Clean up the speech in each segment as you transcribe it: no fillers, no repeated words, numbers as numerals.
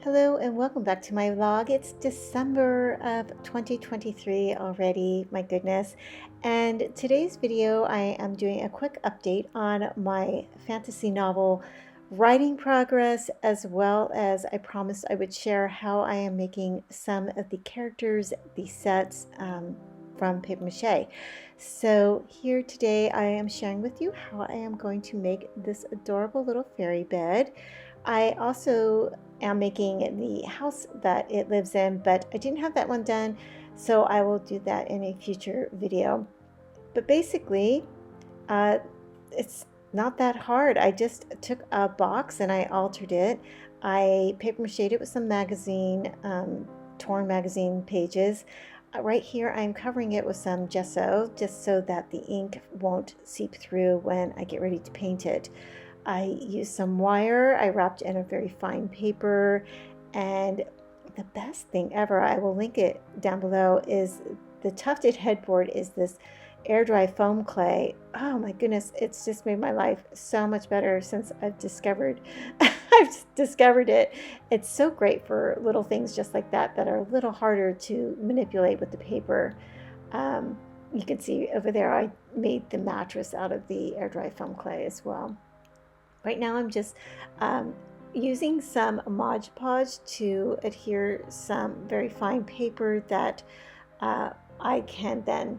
Hello and welcome back to my vlog. It's December of 2023 already, my goodness. And today's video, I am doing a quick update on my fantasy novel writing progress, as well as I promised I would share how I am making some of the characters, the sets from paper mache. So here today I am sharing with you how I am going to make this adorable little fairy bed. I also am making the house that it lives in, but I didn't have that one done, so I will do that in a future video. But basically, uh, it's not that hard. I just took a box and I altered it. I paper mache it with some magazine, torn magazine pages. Right here, I'm covering it with some gesso just so that the ink won't seep through when I get ready to paint it. I used some wire, I wrapped in a very fine paper, and the best thing ever, I will link it down below, is the tufted headboard is this air dry foam clay. Oh my goodness, it's just made my life so much better since I've discovered it. It's so great for little things just like that that are a little harder to manipulate with the paper. You can see over there I made the mattress out of the air dry foam clay as well. Right now I'm just using some Mod Podge to adhere some very fine paper that I can then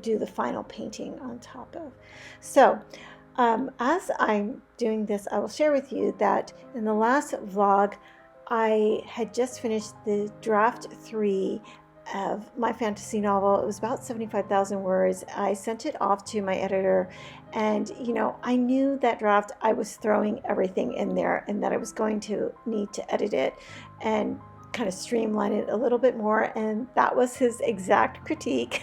do the final painting on top of. So as I'm doing this, I will share with you that in the last vlog I had just finished the draft 3 of my fantasy novel. It was about 75,000 words. I sent it off to my editor, and I knew that draft I was throwing everything in there and that I was going to need to edit it and kind of streamline it a little bit more, and that was his exact critique.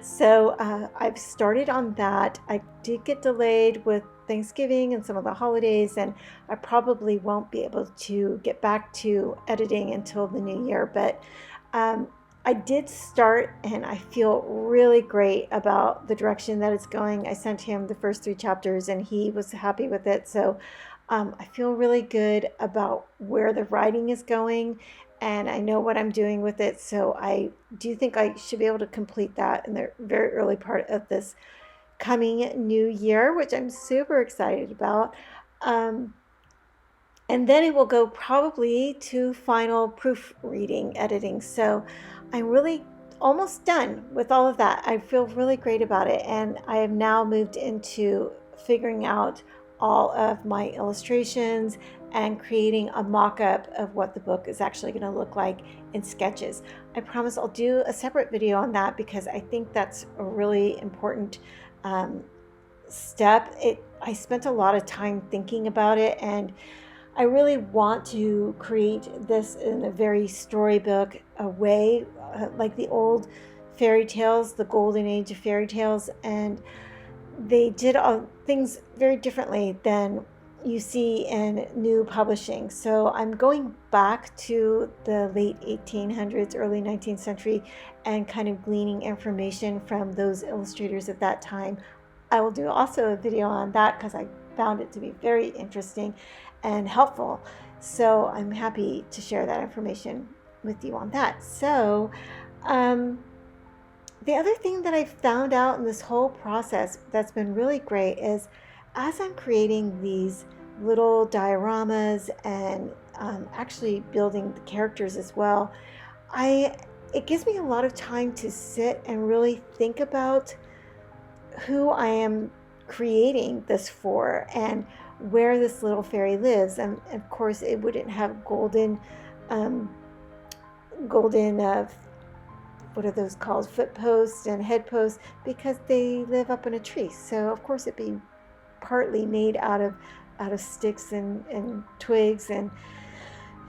So I've started on that. I did get delayed with Thanksgiving and some of the holidays, and I probably won't be able to get back to editing until the new year, but I did start, and I feel really great about the direction that it's going. I sent him the first 3 chapters and he was happy with it. So I feel really good about where the writing is going, and I know what I'm doing with it. So I do think I should be able to complete that in the very early part of this coming new year, which I'm super excited about. And then it will go probably to final proofreading, editing. So I'm really almost done with all of that. I feel really great about it. And I have now moved into figuring out all of my illustrations and creating a mock-up of what the book is actually going to look like in sketches. I promise I'll do a separate video on that because I think that's a really important step. I spent a lot of time thinking about it, and I really want to create this in a very storybook way, like the old fairy tales, the golden age of fairy tales, and they did things very differently than you see in new publishing. So I'm going back to the late 1800s, early 19th century, and kind of gleaning information from those illustrators at that time. I will do also a video on that because I found it to be very interesting and helpful. So I'm happy to share that information with you on that. So the other thing that I found out in this whole process that's been really great is as I'm creating these little dioramas and actually building the characters as well, it gives me a lot of time to sit and really think about who I am creating this for and where this little fairy lives. And of course it wouldn't have golden what are those called, foot posts and head posts, because they live up in a tree. So of course it'd be partly made out of sticks and twigs. And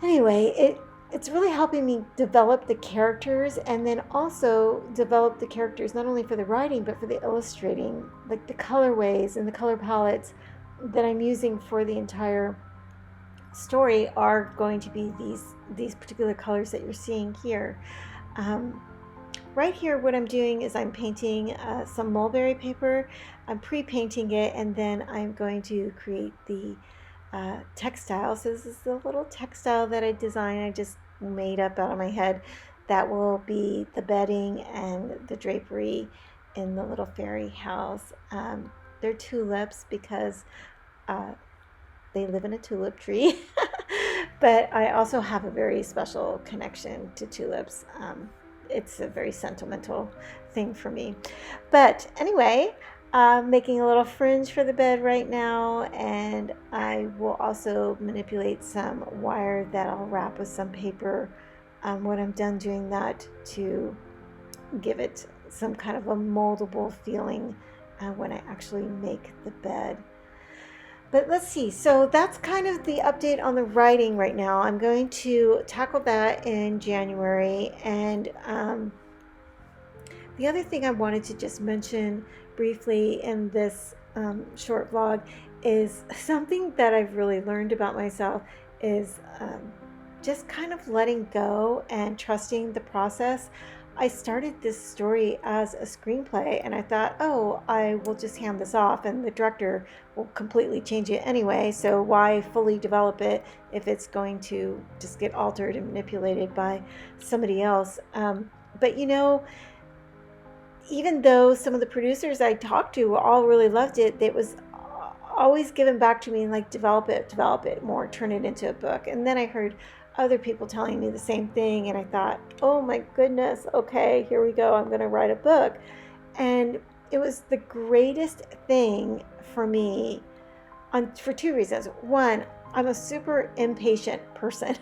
anyway, it's really helping me develop the characters, and then also develop the characters not only for the writing but for the illustrating, like the colorways and the color palettes that I'm using for the entire story are going to be these particular colors that you're seeing here. Right here, what I'm doing is I'm painting some mulberry paper. I'm pre-painting it, and then I'm going to create the textile. So this is the little textile that I designed. I just made up out of my head. That will be the bedding and the drapery in the little fairy house. They're tulips because uh, they live in a tulip tree. But I also have a very special connection to tulips. It's a very sentimental thing for me. But anyway, I'm making a little fringe for the bed right now, and I will also manipulate some wire that I'll wrap with some paper when I'm done doing that to give it some kind of a moldable feeling when I actually make the bed. But let's see. So that's kind of the update on the writing right now. I'm going to tackle that in January. And the other thing I wanted to just mention briefly in this short vlog is something that I've really learned about myself is just kind of letting go and trusting the process. I started this story as a screenplay and I thought, oh, I will just hand this off and the director will completely change it anyway. So why fully develop it if it's going to just get altered and manipulated by somebody else? But you know, even though some of the producers I talked to all really loved it, it was always given back to me like, develop it more, turn it into a book. And then I heard other people telling me the same thing, and I thought, oh my goodness, okay, here we go, I'm going to write a book. And it was the greatest thing for me for two reasons. One, I'm a super impatient person,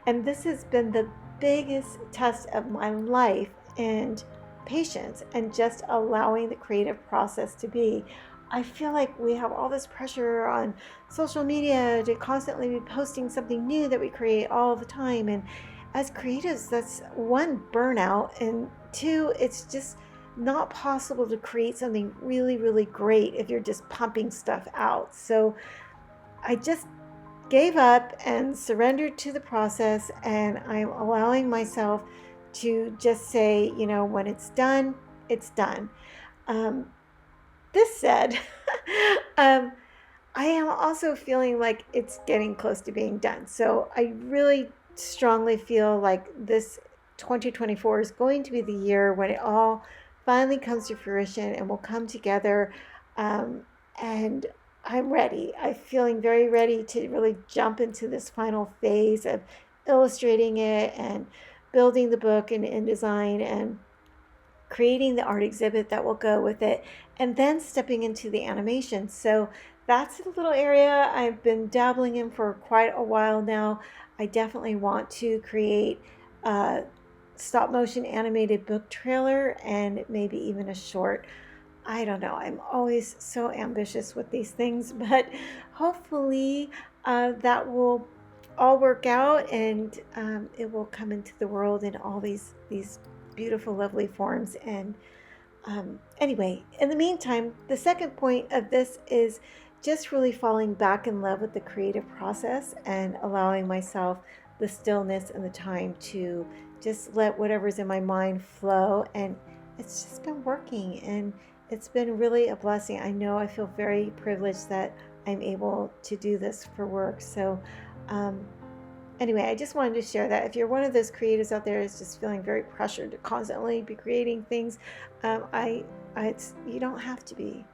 and this has been the biggest test of my life, and patience and just allowing the creative process to be. I feel like we have all this pressure on social media to constantly be posting something new that we create all the time. And as creatives, that's one, burnout, and two, it's just not possible to create something really, really great if you're just pumping stuff out. So I just gave up and surrendered to the process, and I'm allowing myself to just say, you know, when it's done, it's done. This said, I am also feeling like it's getting close to being done. So I really strongly feel like this 2024 is going to be the year when it all finally comes to fruition and will come together. And I'm ready. I'm feeling very ready to really jump into this final phase of illustrating it and building the book and InDesign and creating the art exhibit that will go with it, and then stepping into the animation. So that's a little area I've been dabbling in for quite a while now. I definitely want to create a stop motion animated book trailer and maybe even a short. I don't know. I'm always so ambitious with these things, but hopefully that will all work out, and it will come into the world in all these beautiful, lovely forms. And anyway, in the meantime, the second point of this is just really falling back in love with the creative process and allowing myself the stillness and the time to just let whatever's in my mind flow. And it's just been working, and it's been really a blessing. I know I feel very privileged that I'm able to do this for work. So anyway, I just wanted to share that. If you're one of those creatives out there that's just feeling very pressured to constantly be creating things, you don't have to be.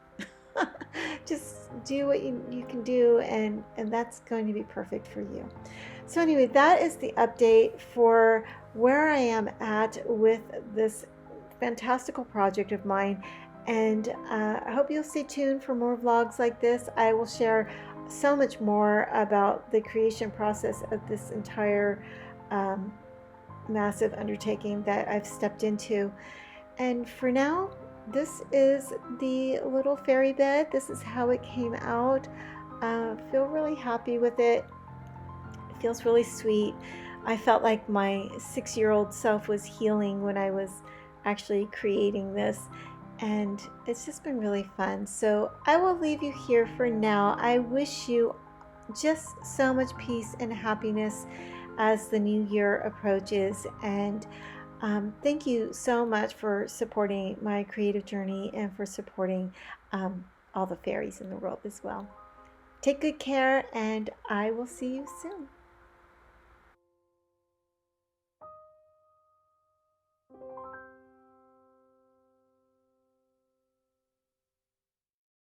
Just do what you can do, and that's going to be perfect for you. So anyway, that is the update for where I am at with this fantastical project of mine. And I hope you'll stay tuned for more vlogs like this. I will share so much more about the creation process of this entire massive undertaking that I've stepped into. And for now, this is the little fairy bed. This is how it came out. Feel really happy with it. It feels really sweet. I felt like my 6-year-old self was healing when I was actually creating this, and it's just been really fun. So I will leave you here for now. I wish you just so much peace and happiness as the new year approaches, and thank you so much for supporting my creative journey and for supporting all the fairies in the world as well. Take good care, and I will see you soon.